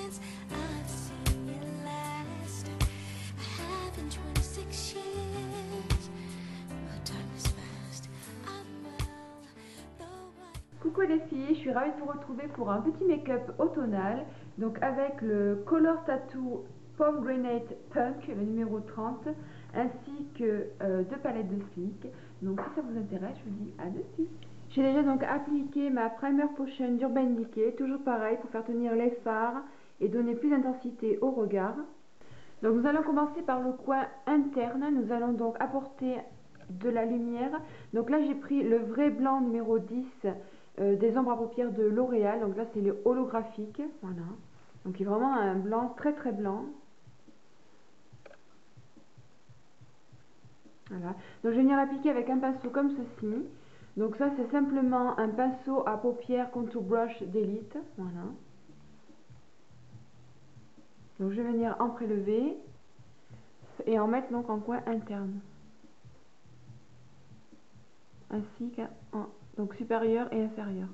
since I've seen you last. I haven't 26 years, but time is fast. I'm well, though I... Coucou les filles, je suis ravie de vous retrouver pour un petit make-up automnal. Donc avec le Color Tattoo Pomegranate Punk, le numéro 30, ainsi que deux palettes de Sleek. Donc si ça vous intéresse, je vous dis à de suite. J'ai déjà donc appliqué ma Primer Potion d'Urban Decay, toujours pareil pour faire tenir les fards et donner plus d'intensité au regard. Donc nous allons commencer par le coin interne, nous allons donc apporter de la lumière. Donc là j'ai pris le vrai blanc numéro 10 des ombres à paupières de L'Oréal. Donc là c'est le holographique, voilà. Donc il est vraiment un blanc très très blanc. Voilà. Donc je vais venir l'appliquer avec un pinceau comme ceci. Donc ça c'est simplement un pinceau à paupières Contour Brush d'Elite, voilà. Donc je vais venir en prélever et en mettre donc en coin interne. Ainsi qu'en donc supérieur et inférieur.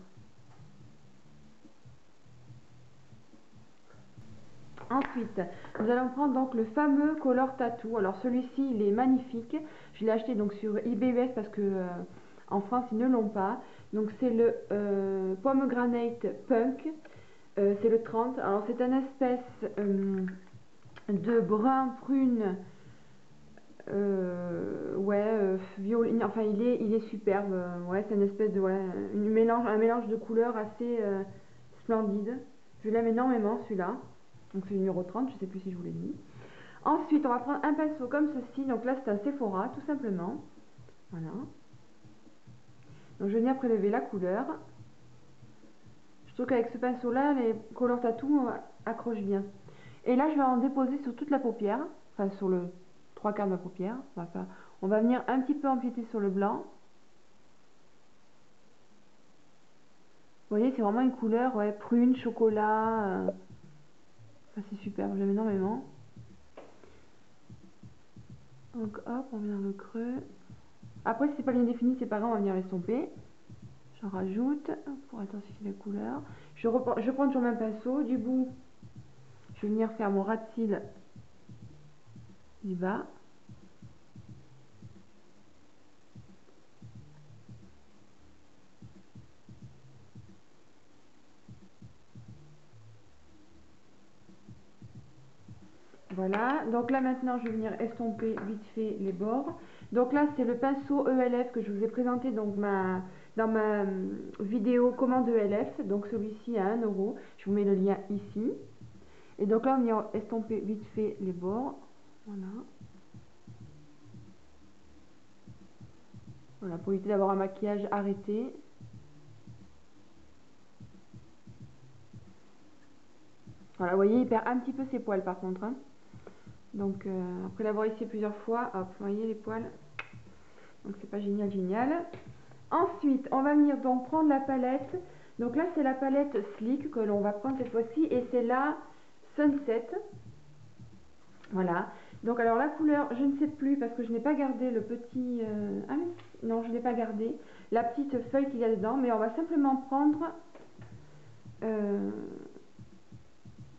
Ensuite, nous allons prendre donc le fameux Color Tattoo. Alors celui-ci, il est magnifique. Je l'ai acheté donc sur eBay parce que en France ils ne l'ont pas. Donc c'est le Pomegranate Punk. C'est le 30. Alors c'est un espèce de brun prune. Violet. Enfin il est superbe. Ouais, c'est une espèce de un mélange de couleurs assez splendide. Je l'aime énormément celui-là. Donc c'est le numéro 30, je ne sais plus si je vous l'ai dit. Ensuite, on va prendre un pinceau comme ceci. Donc là, c'est un Sephora, tout simplement. Voilà. Donc je vais venir prélever la couleur. Je trouve qu'avec ce pinceau-là, les Color Tattoo accrochent bien. Et là, je vais en déposer sur toute la paupière. Enfin, sur le 3/4 de la paupière. On va venir un petit peu empiéter sur le blanc. Vous voyez, c'est vraiment une couleur prune, chocolat. Enfin, c'est superbe, j'aime énormément. Donc hop, on vient dans le creux. Après, si c'est pas bien défini, c'est pas grave, on va venir l'estomper. J'en rajoute pour intensifier la couleur. Je prends toujours mon pinceau. Du bout, je vais venir faire mon ras de cils du bas. Voilà, donc là maintenant je vais venir estomper vite fait les bords. Donc là c'est le pinceau ELF que je vous ai présenté donc dans ma vidéo commande ELF. Donc celui-ci à 1 €. Je vous mets le lien ici. Et donc là on vient estomper vite fait les bords. Voilà. Voilà, pour éviter d'avoir un maquillage arrêté. Voilà, vous voyez, il perd un petit peu ses poils par contre. Hein. Donc après l'avoir essayé plusieurs fois, hop, vous voyez les poils. Donc c'est pas génial, génial. Ensuite, on va venir donc prendre la palette. Donc là, c'est la palette Sleek que l'on va prendre cette fois-ci. Et c'est la Sunset. Voilà. Donc alors la couleur, je ne sais plus parce que je n'ai pas gardé le petit... Ah mais non, je n'ai pas gardé la petite feuille qu'il y a dedans. Mais on va simplement prendre...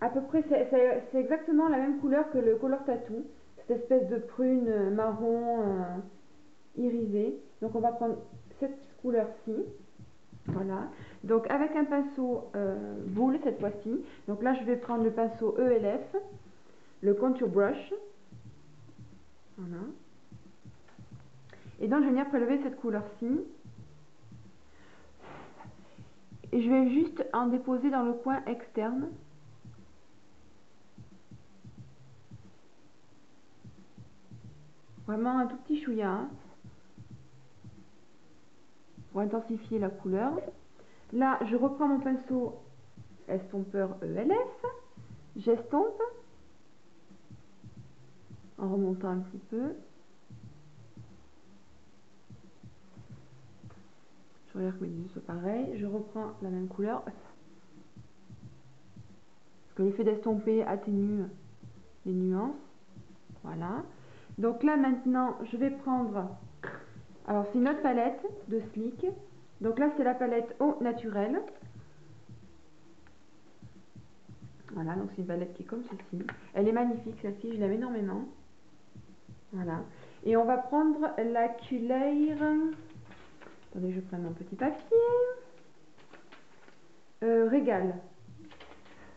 à peu près, c'est exactement la même couleur que le Color Tattoo. Cette espèce de prune marron irisée. Donc on va prendre cette couleur-ci. Voilà. Donc avec un pinceau boule cette fois-ci. Donc là je vais prendre le pinceau ELF, le Contour Brush. Voilà. Et donc je vais venir prélever cette couleur-ci. Et je vais juste en déposer dans le coin externe. Vraiment un tout petit chouïa. Hein, pour intensifier la couleur. Là, je reprends mon pinceau estompeur ELF. J'estompe. En remontant un petit peu. Je regarde que mes yeux soient pareils. Je reprends la même couleur. Parce que l'effet d'estomper atténue les nuances. Voilà. Donc là maintenant, je vais prendre... Alors c'est une autre palette de Sleek. Donc là c'est la palette Eau Naturelle. Voilà, donc c'est une palette qui est comme ceci. Elle est magnifique celle-ci, je l'aime énormément. Voilà. Et on va prendre la Culair. Attendez, je prends mon petit papier. Régal.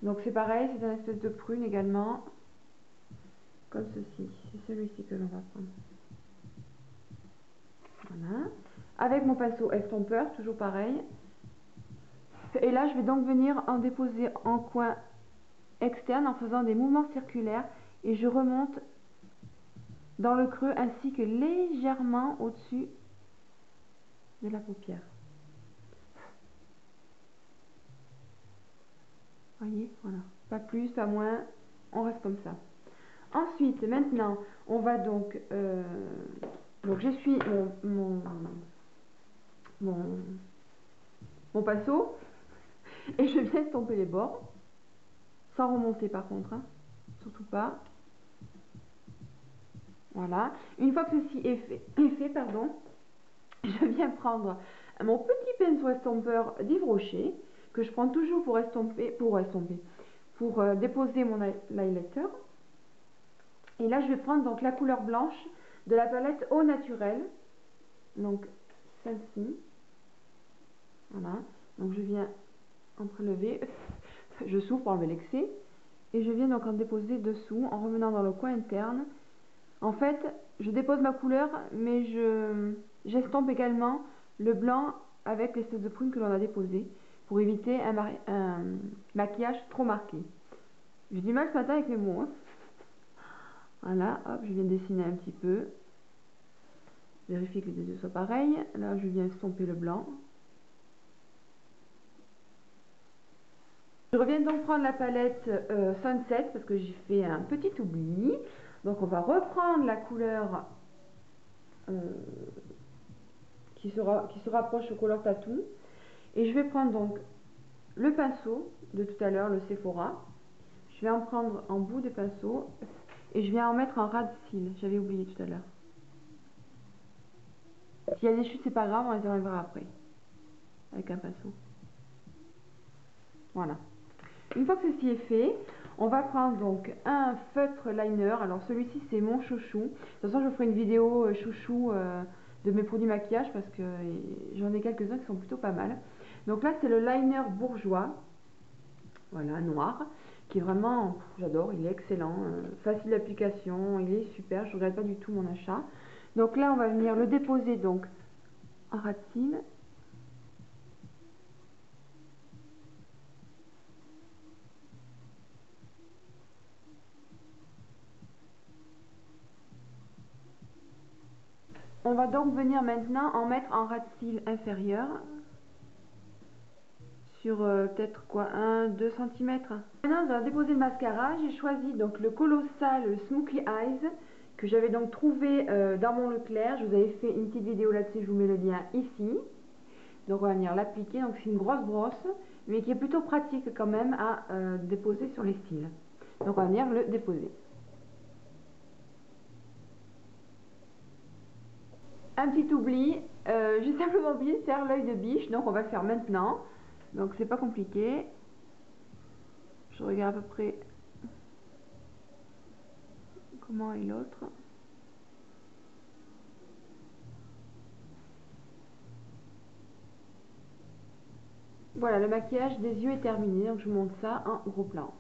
Donc c'est pareil, c'est un espèce de prune également. Comme ceci. C'est celui-ci que l'on va prendre. Voilà. Avec mon pinceau estompeur, toujours pareil. Et là, je vais donc venir en déposer en coin externe en faisant des mouvements circulaires. Et je remonte dans le creux ainsi que légèrement au-dessus de la paupière. Voyez, voilà. Pas plus, pas moins. On reste comme ça. Ensuite, maintenant, on va donc... donc j'essuie mon pinceau et je viens estomper les bords. Sans remonter par contre, hein. Surtout pas. Voilà. Une fois que ceci est fait, pardon, je viens prendre mon petit pinceau estompeur d'Yves Rocher que je prends toujours pour déposer mon highlighter. Et là, je vais prendre donc la couleur blanche de la palette Eau Naturelle. Donc, celle-ci. Voilà. Donc, je viens en prélever. Je souffle pour enlever l'excès. Et je viens donc en déposer dessous en revenant dans le coin interne. En fait, je dépose ma couleur, mais j'estompe également le blanc avec l'espèce de prune que l'on a déposé pour éviter un maquillage trop marqué. J'ai du mal ce matin avec mes mots. Hein. Voilà, hop, je viens dessiner un petit peu. Vérifie que les deux soient pareils. Là, je viens estomper le blanc. Je reviens donc prendre la palette Sunset parce que j'ai fait un petit oubli. Donc, on va reprendre la couleur qui se rapproche au Color Tattoo. Et je vais prendre donc le pinceau de tout à l'heure, le Sephora. Je vais en prendre en bout des pinceaux et je viens en mettre en ras de cils. J'avais oublié tout à l'heure. S'il y a des chutes, c'est pas grave, on les enlèvera après. Avec un pinceau. Voilà. Une fois que ceci est fait, on va prendre donc un feutre liner. Alors celui-ci c'est mon chouchou. De toute façon je vous ferai une vidéo chouchou de mes produits maquillage parce que j'en ai quelques-uns qui sont plutôt pas mal. Donc là c'est le liner bourgeois. Voilà, noir. Qui est vraiment, j'adore, il est excellent. Facile d'application, il est super, je ne regrette pas du tout mon achat. Donc là on va venir le déposer donc en ras de cils. On va donc venir maintenant en mettre en ras de cils inférieur sur peut-être quoi, 1-2 cm. Maintenant on va déposer le mascara. J'ai choisi donc le Colossal le Smoky Eyes que j'avais donc trouvé dans mon Leclerc. Je vous avais fait une petite vidéo là-dessus, je vous mets le lien ici. Donc on va venir l'appliquer. Donc c'est une grosse brosse mais qui est plutôt pratique quand même à déposer sur les cils. Donc on va venir le déposer. Un petit oubli, j'ai simplement oublié de faire l'œil de biche, donc on va le faire maintenant. Donc c'est pas compliqué. Je regarde à peu près comment est l'autre. Voilà, le maquillage des yeux est terminé, donc je vous montre ça en gros plan.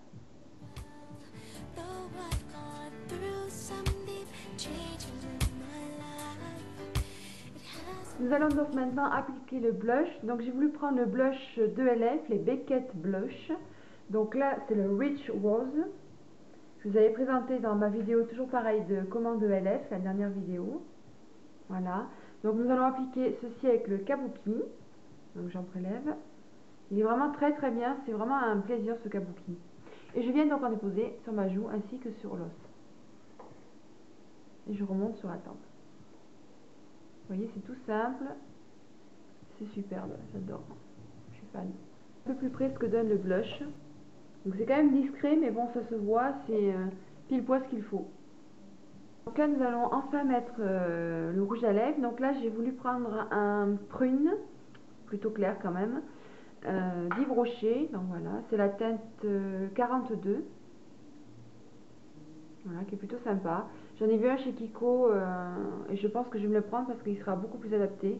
Nous allons donc maintenant appliquer le blush. Donc j'ai voulu prendre le blush de LF, les Beckett Blush. Donc là c'est le Rich Rose. Je vous avais présenté dans ma vidéo toujours pareil de commande de LF, la dernière vidéo. Voilà. Donc nous allons appliquer ceci avec le Kabuki. Donc j'en prélève. Il est vraiment très très bien, c'est vraiment un plaisir ce Kabuki. Et je viens donc en déposer sur ma joue ainsi que sur l'os. Et je remonte sur la tempe. Vous voyez, c'est tout simple. C'est superbe, j'adore. Je suis fan. Un peu plus près ce que donne le blush. Donc c'est quand même discret, mais bon, ça se voit, c'est pile poil ce qu'il faut. Donc là, nous allons enfin mettre le rouge à lèvres. Donc là, j'ai voulu prendre un prune, plutôt clair quand même. d'Yves Rocher. Donc voilà, c'est la teinte 42. Voilà, qui est plutôt sympa. J'en ai vu un chez Kiko et je pense que je vais me le prendre parce qu'il sera beaucoup plus adapté.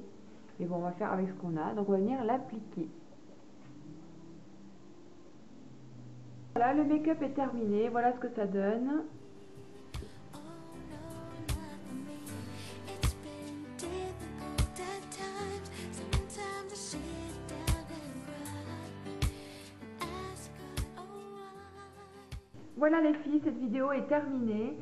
Mais bon, on va faire avec ce qu'on a. Donc on va venir l'appliquer. Voilà, le make-up est terminé. Voilà ce que ça donne. Oh no, not for me. It's been difficult at times. Sometimes I sit down and cry and ask God, oh why? Voilà les filles, cette vidéo est terminée.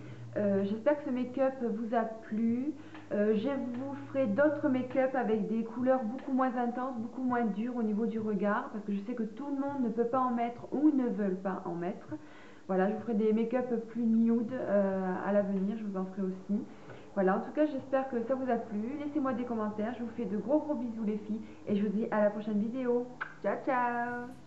J'espère que ce make-up vous a plu. Je vous ferai d'autres make-up avec des couleurs beaucoup moins intenses, beaucoup moins dures au niveau du regard, parce que je sais que tout le monde ne peut pas en mettre ou ne veulent pas en mettre. Voilà, je vous ferai des make-up plus nude à l'avenir, je vous en ferai aussi. Voilà, en tout cas, j'espère que ça vous a plu. Laissez-moi des commentaires. Je vous fais de gros bisous les filles et je vous dis à la prochaine vidéo. Ciao, ciao!